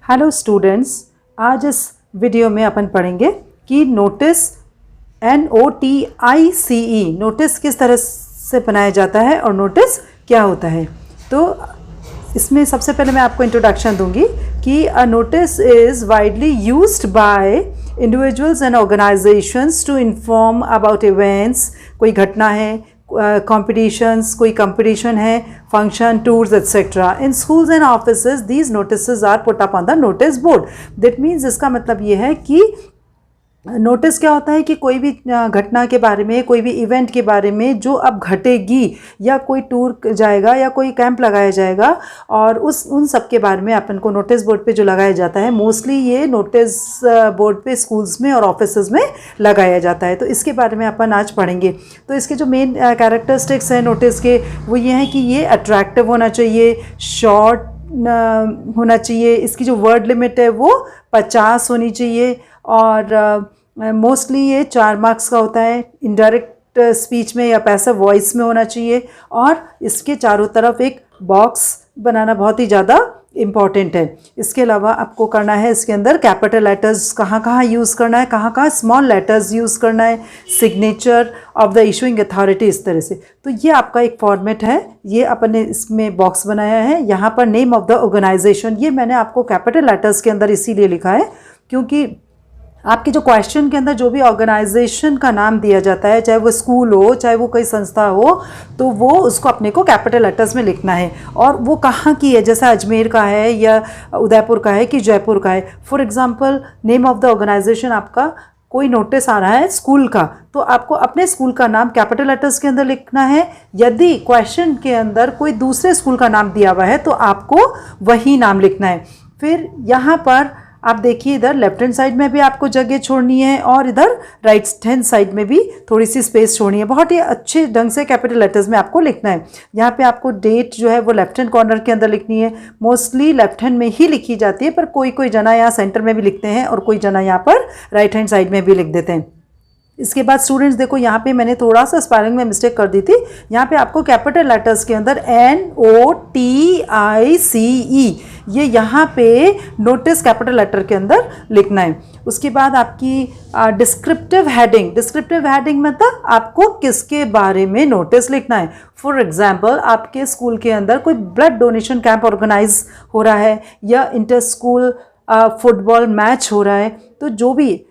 Hello students, आज इस video में अपन पढ़ेंगे कि नोटिस NOTICE नोटिस किस तरह से बनाया जाता है और नोटिस क्या होता है। तो इसमें सबसे पहले मैं आपको इंट्रोडक्शन दूंगी कि a notice is widely used by individuals and organisations to inform about events. कोई घटना है, competitions, कोई कंपटीशन है, function, tours etcetera. In schools and offices these notice are put up on the notice board. That means इसका मतलब ये है कि नोटिस क्या होता है कि कोई भी घटना के बारे में, कोई भी इवेंट के बारे में जो अब घटेगी, या कोई टूर जाएगा या कोई कैंप लगाया जाएगा, और उन सब के बारे में अपन को नोटिस बोर्ड पे जो लगाया जाता है, मोस्टली ये नोटिस बोर्ड पे स्कूल्स में और ऑफिसेज में लगाया जाता है। तो इसके बारे में अपन आज पढ़ेंगे। तो इसके जो मेन कैरेक्टरिस्टिक्स हैं नोटिस के, वो ये हैं कि ये अट्रैक्टिव होना चाहिए, शॉर्ट होना चाहिए, इसकी जो वर्ड लिमिट है वो 50 होनी चाहिए, और मोस्टली ये 4 मार्क्स का होता है। इनडायरेक्ट स्पीच में या पैसिव वॉइस में होना चाहिए, और इसके चारों तरफ एक बॉक्स बनाना बहुत ही ज़्यादा इम्पॉर्टेंट है। इसके अलावा आपको करना है इसके अंदर कैपिटल लेटर्स कहाँ कहाँ यूज़ करना है, कहाँ कहाँ स्मॉल लेटर्स यूज़ करना है, signature of the issuing authority, इस तरह से। तो ये आपका एक फॉर्मेट है। ये अपन ने इसमें बॉक्स बनाया है। यहाँ पर नेम ऑफ द ऑर्गेनाइजेशन, ये मैंने आपको कैपिटल लेटर्स के अंदर इसीलिए लिखा है क्योंकि आपके जो क्वेश्चन के अंदर जो भी ऑर्गेनाइजेशन का नाम दिया जाता है, चाहे वो स्कूल हो, चाहे वो कोई संस्था हो, तो वो उसको अपने को कैपिटल लेटर्स में लिखना है। और वो कहाँ की है, जैसा अजमेर का है या उदयपुर का है कि जयपुर का है। For example, name of the organisation, आपका कोई नोटिस आ रहा है स्कूल का, तो आपको अपने स्कूल का नाम कैपिटल लेटर्स के अंदर लिखना है। यदि क्वेश्चन के अंदर कोई दूसरे स्कूल का नाम दिया हुआ है तो आपको वही नाम लिखना है। फिर यहाँ पर आप देखिए, इधर लेफ्ट हैंड साइड में भी आपको जगह छोड़नी है और इधर राइट हैंड साइड में भी थोड़ी सी स्पेस छोड़नी है। बहुत ही अच्छे ढंग से कैपिटल लेटर्स में आपको लिखना है। यहाँ पे आपको डेट जो है वो लेफ्ट हैंड कॉर्नर के अंदर लिखनी है। मोस्टली लेफ्ट हैंड में ही लिखी जाती है, पर कोई कोई जना यहाँ सेंटर में भी लिखते हैं और कोई जना यहाँ पर राइट हैंड साइड में भी लिख देते हैं। इसके बाद स्टूडेंट्स देखो, यहाँ पे मैंने थोड़ा सा स्पेलिंग में मिस्टेक कर दी थी। यहाँ पे आपको कैपिटल लेटर्स के अंदर NOTICE, ये यहाँ पे नोटिस कैपिटल लेटर के अंदर लिखना है। उसके बाद आपकी डिस्क्रिप्टिव हेडिंग, डिस्क्रिप्टिव हेडिंग मतलब आपको किसके बारे में नोटिस लिखना है। फॉर एग्जाम्पल, आपके स्कूल के अंदर कोई ब्लड डोनेशन कैंप ऑर्गेनाइज हो रहा है या इंटर स्कूल फुटबॉल मैच हो रहा है, तो जो भी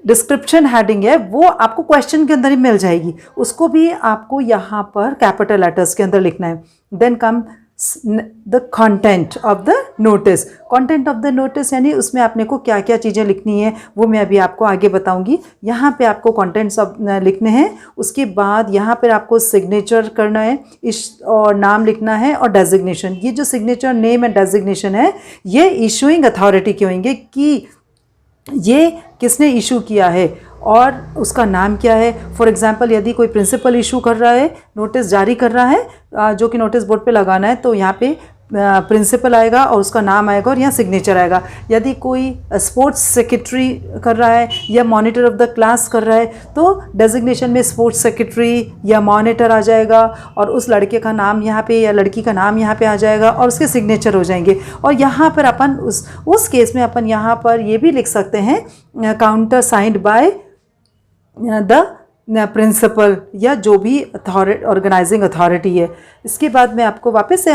डिस्क्रिप्शन हेडिंग है वो आपको क्वेश्चन के अंदर ही मिल जाएगी, उसको भी आपको यहाँ पर कैपिटल लेटर्स के अंदर लिखना है। Then come the content of the notice. Content of the notice यानी उसमें आपने को क्या क्या चीज़ें लिखनी है वो मैं अभी आपको आगे बताऊंगी। यहाँ पे आपको कंटेंट्स लिखने हैं। उसके बाद यहाँ पर आपको सिग्नेचर करना है, और नाम लिखना है, और डेजिग्नेशन। ये जो सिग्नेचर, नेम एंड डेजिग्नेशन है, ये इशूइंग अथॉरिटी के होंगे कि ये किसने इशू किया है और उसका नाम क्या है। फॉर एग्जांपल, यदि कोई प्रिंसिपल इशू कर रहा है, नोटिस जारी कर रहा है, जो कि नोटिस बोर्ड पे लगाना है, तो यहाँ पे प्रिंसिपल आएगा और उसका नाम आएगा और यहाँ सिग्नेचर आएगा। यदि कोई स्पोर्ट्स सेक्रेटरी कर रहा है या मॉनिटर ऑफ द क्लास कर रहा है, तो डेजिग्नेशन में स्पोर्ट्स सेक्रेटरी या मॉनिटर आ जाएगा, और उस लड़के का नाम यहाँ पे या लड़की का नाम यहाँ पे आ जाएगा और उसके सिग्नेचर हो जाएंगे। और यहाँ पर अपन उस केस में अपन यहाँ पर ये भी लिख सकते हैं, countersigned by the principal या जो भी ऑर्गेनाइजिंग अथॉरिटी है। इसके बाद मैं आपको वापस से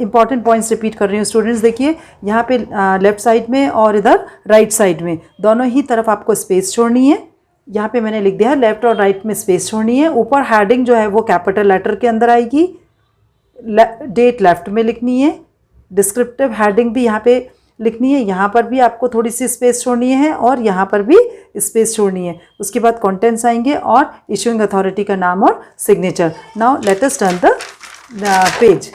इंपॉर्टेंट पॉइंट्स रिपीट कर रही हूँ। स्टूडेंट्स देखिए, यहाँ पे लेफ्ट साइड में और इधर राइट साइड में दोनों ही तरफ आपको स्पेस छोड़नी है। यहाँ पे मैंने लिख दिया है लेफ्ट और राइट में स्पेस छोड़नी है। ऊपर हेडिंग जो है वो कैपिटल लेटर के अंदर आएगी, डेट लेफ्ट में लिखनी है, डिस्क्रिप्टिव हेडिंग भी यहाँ पे लिखनी है। यहाँ पर भी आपको थोड़ी सी स्पेस छोड़नी है और यहाँ पर भी स्पेस छोड़नी है। उसके बाद कंटेंट्स आएंगे और इशूइंग अथॉरिटी का नाम और signature. Now let us turn the page.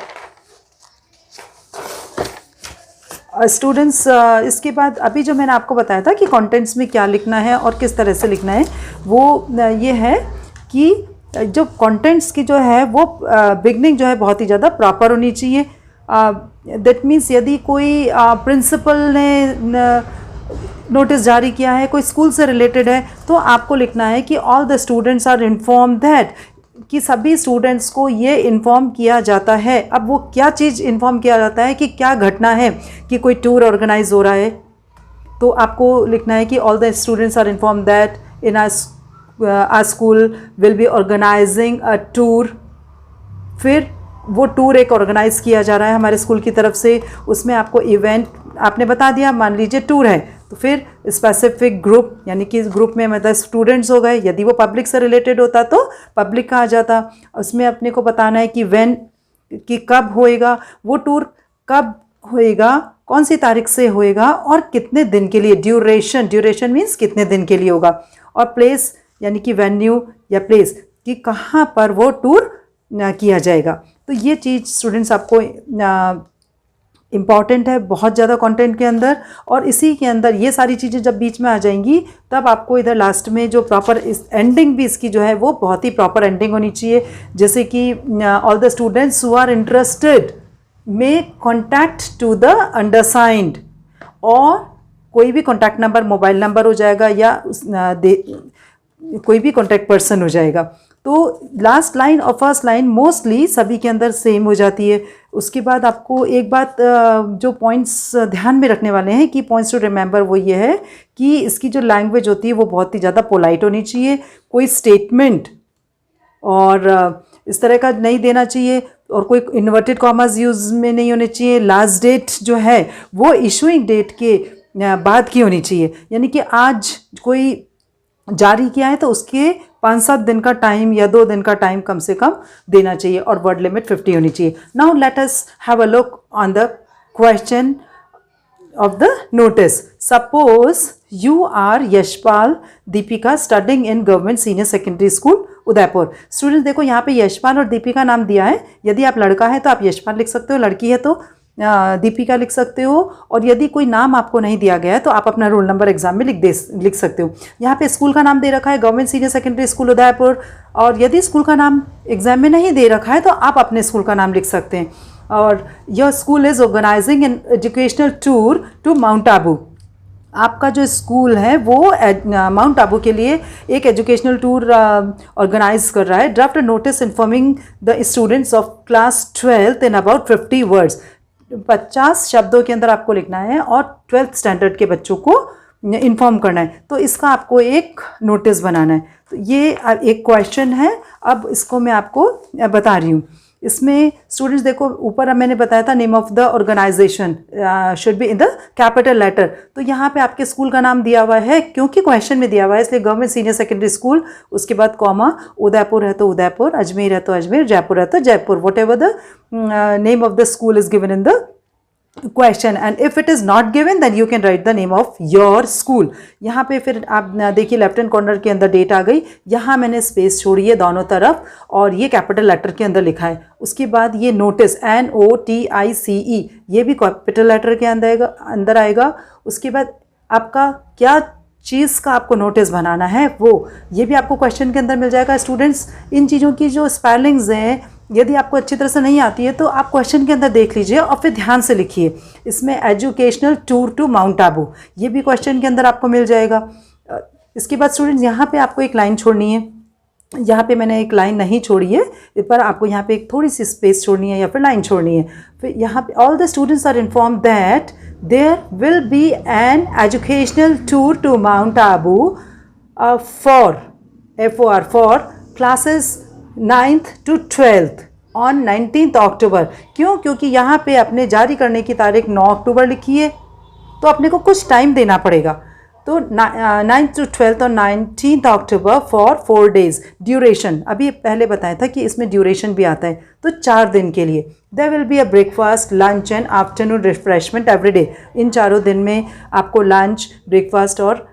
Students, इसके बाद अभी जो मैंने आपको बताया था कि कंटेंट्स में क्या लिखना है और किस तरह से लिखना है, वो ये है कि जो कंटेंट्स की जो है वो बिगनिंग जो है बहुत ही ज़्यादा प्रॉपर होनी चाहिए। दैट मीन्स यदि कोई प्रिंसिपल ने नोटिस जारी किया है, कोई स्कूल से रिलेटेड है, तो आपको लिखना है कि all the students are inform that कि सभी स्टूडेंट्स को ये इन्फॉर्म किया जाता है। अब वो क्या चीज़ इन्फॉर्म किया जाता है कि क्या घटना है, कि कोई टूर ऑर्गेनाइज हो रहा है, तो आपको लिखना है कि all the students are inform that in our school will be organising a tour. फिर वो टूर एक ऑर्गेनाइज किया जा रहा है हमारे स्कूल की तरफ से, उसमें आपको इवेंट आपने बता दिया, मान लीजिए टूर है, तो फिर स्पेसिफिक ग्रुप, यानी कि इस ग्रुप में मतलब स्टूडेंट्स हो गए, यदि वो पब्लिक से रिलेटेड होता तो पब्लिक कहा जाता। उसमें अपने को बताना है कि व्हेन, कि कब होएगा वो टूर, कब होएगा, कौन सी तारीख से होएगा और कितने दिन के लिए, ड्यूरेशन, ड्यूरेशन मीन्स कितने दिन के लिए होगा, और प्लेस यानी कि वेन्यू या प्लेस कि कहाँ पर वो टूर किया जाएगा। तो ये चीज़ स्टूडेंट्स आपको इम्पॉर्टेंट है बहुत ज़्यादा कंटेंट के अंदर। और इसी के अंदर ये सारी चीज़ें जब बीच में आ जाएंगी तब आपको इधर लास्ट में जो प्रॉपर इस एंडिंग भी इसकी जो है वो बहुत ही प्रॉपर एंडिंग होनी चाहिए, जैसे कि all the students who are interested may contact to the undersigned, और कोई भी कॉन्टैक्ट नंबर मोबाइल नंबर हो जाएगा या कोई भी कॉन्टैक्ट पर्सन हो जाएगा। तो लास्ट लाइन और फर्स्ट लाइन मोस्टली सभी के अंदर सेम हो जाती है। उसके बाद आपको एक बात जो पॉइंट्स ध्यान में रखने वाले हैं कि पॉइंट्स टू रिमेंबर वो ये है कि इसकी जो लैंग्वेज होती है वो बहुत ही ज़्यादा पोलाइट होनी चाहिए, कोई स्टेटमेंट और इस तरह का नहीं देना चाहिए, और कोई इन्वर्टेड कॉमास यूज़ में नहीं होने चाहिए। लास्ट डेट जो है वो इशूइंग डेट के बाद की होनी चाहिए, यानी कि आज कोई जारी किया है तो उसके 5-7 दिन का टाइम या 2 दिन का टाइम कम से कम देना चाहिए, और वर्ड लिमिट 50 होनी चाहिए। Now let us have a look on the question of the notice. Suppose you are Yashpal Deepika studying in government senior secondary school Udaipur. Students देखो यहाँ पे यशपाल और दीपिका नाम दिया है, यदि आप लड़का है तो आप यशपाल लिख सकते हो, लड़की है तो दीपिका लिख सकते हो, और यदि कोई नाम आपको नहीं दिया गया है तो आप अपना रोल नंबर एग्जाम में लिख सकते हो। यहाँ पे स्कूल का नाम दे रखा है government senior secondary school Udaipur, और यदि स्कूल का नाम एग्जाम में नहीं दे रखा है तो आप अपने स्कूल का नाम लिख सकते हैं। और your school is organising an educational tour to Mount Abu. आपका जो स्कूल है वो माउंट आबू के लिए एक एजुकेशनल टूर ऑर्गेनाइज कर रहा है। Draft a notice informing the students of class 12 in about 50 words. 50 शब्दों के अंदर आपको लिखना है और 12th स्टैंडर्ड के बच्चों को इन्फॉर्म करना है, तो इसका आपको एक नोटिस बनाना है। तो ये एक क्वेश्चन है, अब इसको मैं आपको बता रही हूँ। इसमें स्टूडेंट्स देखो ऊपर मैंने बताया था name of the organisation should be in the capital letter, तो यहाँ पे आपके स्कूल का नाम दिया हुआ है क्योंकि क्वेश्चन में दिया हुआ है, इसलिए गवर्नमेंट सीनियर सेकेंडरी स्कूल, उसके बाद कॉमा, उदयपुर है तो उदयपुर, अजमेर है तो अजमेर, जयपुर है तो Jaipur, whatever the name of the school is given in the question, and if it is not given then you can write the name of your school. यहाँ पे फिर आप देखिए लेफ्ट हैंड कॉर्नर के अंदर डेट आ गई, यहाँ मैंने स्पेस छोड़ी है दोनों तरफ और ये कैपिटल लेटर के अंदर लिखा है। उसके बाद ये नोटिस NOTICE ये भी कैपिटल लेटर के अंदर आएगा। उसके बाद आपका क्या चीज़ का आपको नोटिस बनाना है वो ये भी आपको क्वेश्चन के अंदर मिल जाएगा। स्टूडेंट्स इन चीज़ों की जो स्पेलिंग्स हैं यदि आपको अच्छी तरह से नहीं आती है तो आप क्वेश्चन के अंदर देख लीजिए और फिर ध्यान से लिखिए। इसमें educational tour to Mount Abu ये भी क्वेश्चन के अंदर आपको मिल जाएगा। इसके बाद स्टूडेंट्स यहाँ पे आपको एक लाइन छोड़नी है, यहाँ पे मैंने एक लाइन नहीं छोड़ी है, इस पर आपको यहाँ पे एक थोड़ी सी स्पेस छोड़नी है या फिर लाइन छोड़नी है। फिर यहाँ पे all the students are inform that there will be an educational tour to Mount Abu for classes 9th to 12th on 19th October. क्यों? क्योंकि यहाँ पे अपने जारी करने की तारीख 9 अक्टूबर लिखी है तो अपने को कुछ टाइम देना पड़ेगा। तो 9th to 12th और 19th October for 4 days। Duration अभी पहले बताया था कि इसमें ड्यूरेशन भी आता है, तो 4 दिन के लिए। There will be a breakfast, lunch and afternoon refreshment every day. इन चारों दिन में आपको लंच, ब्रेकफास्ट और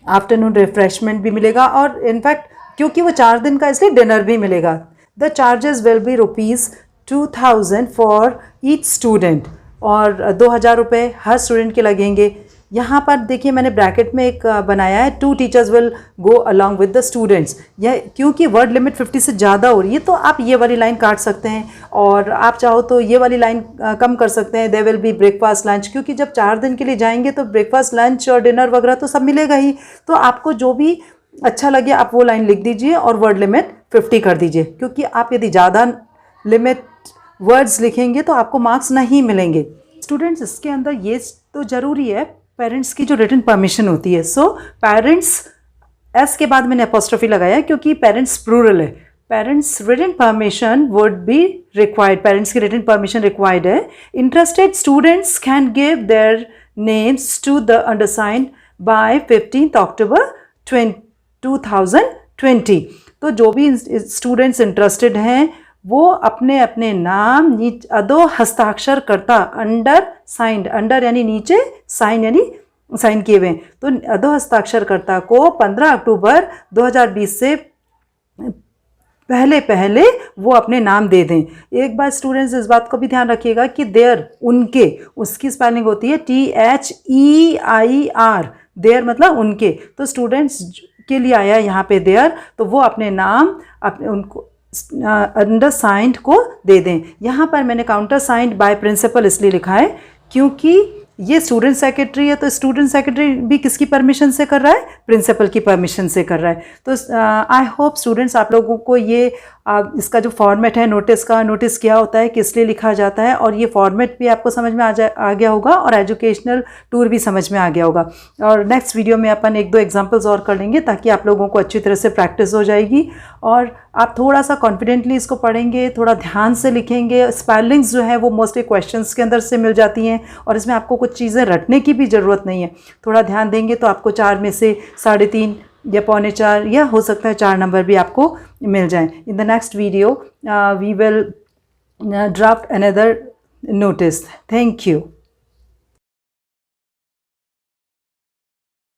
आफ्टरनून रिफ्रेशमेंट भी मिलेगा, और इनफैक्ट क्योंकि वो 4 दिन का इसलिए डिनर भी मिलेगा। The charges will be ₹2000 for each student, और 2000 रुपये हर स्टूडेंट के लगेंगे। यहाँ पर देखिए मैंने ब्रैकेट में एक बनाया है 2 teachers will go along with the students. यह क्योंकि वर्ड लिमिट 50 से ज़्यादा हो रही है तो आप ये वाली लाइन काट सकते हैं, और आप चाहो तो ये वाली लाइन कम कर सकते हैं। There will be breakfast lunch, क्योंकि जब 4 दिन के लिए जाएंगे तो ब्रेकफास्ट लंच और डिनर वगैरह तो सब मिलेगा ही, तो आपको जो भी अच्छा लगे आप वो लाइन लिख दीजिए और वर्ड लिमिट 50 कर दीजिए, क्योंकि आप यदि ज़्यादा लिमिट वर्ड्स लिखेंगे तो आपको मार्क्स नहीं मिलेंगे। स्टूडेंट्स, इसके अंदर ये तो ज़रूरी है पेरेंट्स की जो रिटन परमिशन होती है। सो पेरेंट्स, एस के बाद मैंने अपोस्ट्रोफी लगाया क्योंकि पेरेंट्स प्लूरल है। Parents written permission would be required, parents की रिटन परमिशन रिक्वायर्ड है। Interested students can give their names to the undersigned by 15 October 2020। तो जो भी स्टूडेंट्स इंटरेस्टेड हैं वो अपने अपने नाम अदो हस्ताक्षर करता, अंडर साइंड, अंडर यानी नीचे, साइन यानी साइन किए हुए, तो अदो हस्ताक्षरकर्ता को 15 अक्टूबर 2020 से पहले वो अपने नाम दे दें। एक बार स्टूडेंट्स इस बात को भी ध्यान रखिएगा कि देयर, उनके, उसकी स्पेलिंग होती है THEIR, देयर मतलब उनके। तो स्टूडेंट्स के लिए आया यहाँ पे देयर, तो वो अपने नाम अपने उनको अंडर साइंड को दे दें। यहाँ पर मैंने काउंटर साइंड बाय प्रिंसिपल इसलिए लिखा है क्योंकि ये स्टूडेंट सेक्रेटरी है, तो स्टूडेंट सेक्रेटरी भी किसकी परमिशन से कर रहा है? प्रिंसिपल की परमिशन से कर रहा है। तो आई होप स्टूडेंट्स आप लोगों को ये इसका जो फॉर्मेट है नोटिस का, नोटिस क्या होता है, किस लिए लिखा जाता है, और ये फॉर्मेट भी आपको समझ में आ गया होगा, और एजुकेशनल टूर भी समझ में आ गया होगा। और नेक्स्ट वीडियो में अपन 1-2 एग्जाम्पल्स और कर लेंगे ताकि आप लोगों को अच्छी तरह से प्रैक्टिस हो जाएगी और आप थोड़ा सा कॉन्फिडेंटली इसको पढ़ेंगे, थोड़ा ध्यान से लिखेंगे। स्पेलिंग्स जो है वो मोस्टली क्वेश्चंस के अंदर से मिल जाती हैं और इसमें आपको कुछ चीज़ें रटने की भी ज़रूरत नहीं है। थोड़ा ध्यान देंगे तो आपको 4 में से 3.5 या 3.25 या हो सकता है 4 नंबर भी आपको मिल जाएं। In the next video we will draft another notice. Thank you.